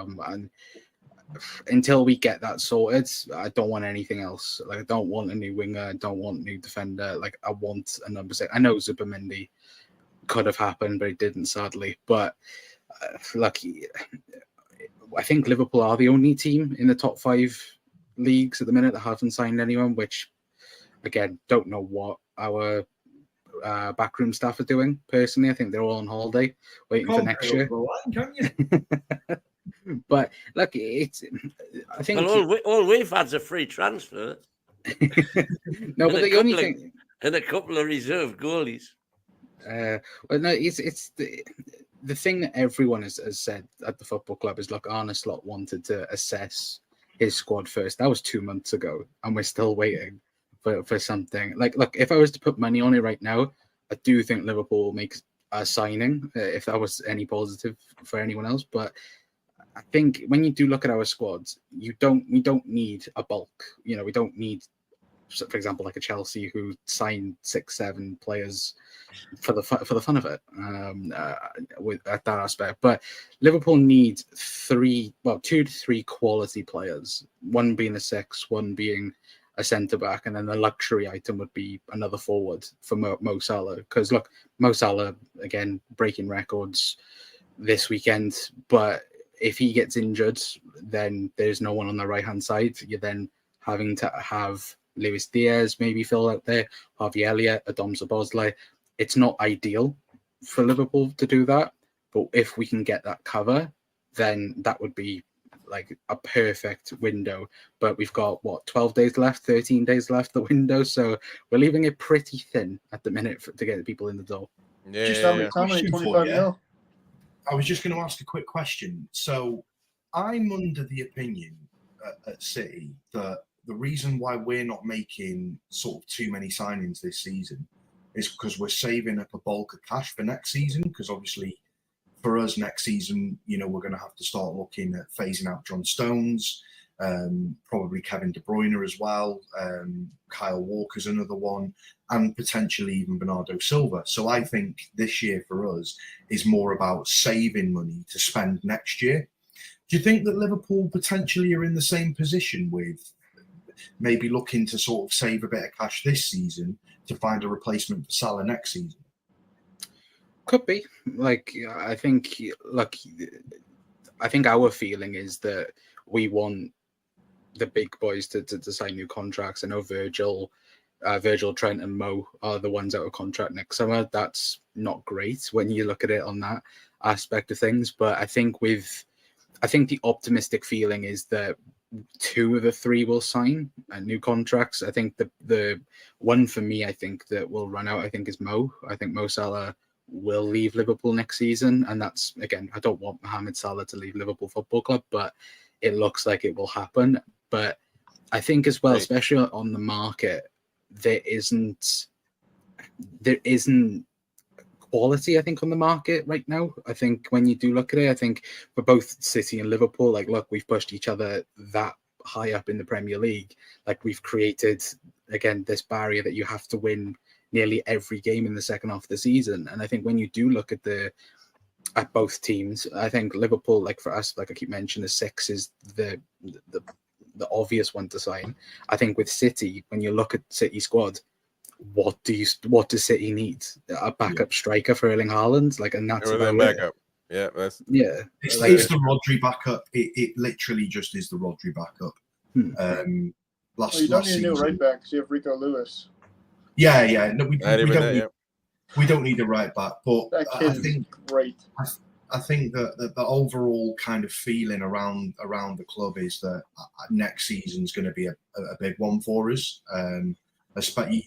And until we get that sorted, I don't want anything else. Like, I don't want a new winger. I don't want a new defender. Like, I want a number 6. I know Zubimendi could have happened, but it didn't, sadly. But I think Liverpool are the only team in the top 5 leagues at the minute that haven't signed anyone, which, again, don't know what our backroom staff are doing. Personally, I think they're all on holiday waiting for next year. Can't you? But look, it's. I think all we've had's a free transfer. No, but the only thing, and a couple of reserve goalies. Well, no, it's the thing that everyone has said at the football club is, look, Arne Slot wanted to assess his squad first. That was 2 months ago, and we're still waiting for something. Like, look, if I was to put money on it right now, I do think Liverpool will make a signing, if that was any positive for anyone else. But I think when you do look at our squads, we don't need a bulk. You know, we don't need, for example, like a Chelsea who signed 6-7 players for the fun of it, at that aspect. But Liverpool need 2 to 3 quality players. One being a 6, one being a centre back, and then the luxury item would be another forward for Mo Salah. Because look, Mo Salah again breaking records this weekend, but if he gets injured, then there's no one on the right hand side. You're then having to have Luis Diaz maybe fill out there, Harvey Elliott, Adam Szoboszlai. It's not ideal for Liverpool to do that, but if we can get that cover, then that would be like a perfect window. But we've got 12 days left, 13 days left the window, so we're leaving it pretty thin at the minute to get people in the door. Yeah, just 25 mil. I was just going to ask a quick question. So I'm under the opinion at City that the reason why we're not making sort of too many signings this season is because we're saving up a bulk of cash for next season. Because obviously, for us next season, you know, we're going to have to start looking at phasing out John Stones, probably Kevin De Bruyne as well. Kyle Walker's another one, and potentially even Bernardo Silva. So I think this year for us is more about saving money to spend next year. Do you think that Liverpool potentially are in the same position with maybe looking to sort of save a bit of cash this season to find a replacement for Salah next season? Could be. I think our feeling is that we want the big boys to sign new contracts. I know Virgil, Trent, and Mo are the ones out of contract next summer. That's not great when you look at it on that aspect of things. But I think the optimistic feeling is that 2 of the 3 will sign new contracts. I think the one for me, I think that will run out, I think, is Mo. I think Mo Salah will leave Liverpool next season, and that's, again, I don't want Mohamed Salah to leave Liverpool Football Club, but it looks like it will happen. But I think as well, especially on the market, there isn't quality, I think, on the market right now. I think when you do look at it, I think for both City and Liverpool, like, look, we've pushed each other that high up in the Premier League. Like, we've created, again, this barrier that you have to win nearly every game in the second half of the season. And I think when you do look at both teams, I think Liverpool, like for us, like I keep mentioning, the 6 is the obvious one to sign. I think with City, when you look at City squad, what does City need? A backup striker for Erling Haaland, and that's about backup. It. Yeah, it's the Rodri backup. It literally just is the Rodri backup. Hmm. You don't need a new right back because you have Rico Lewis. Yeah. No, we don't need a right back, but that kid is great. I think that the overall kind of feeling around the club is that next season's going to be a big one for us. Especially,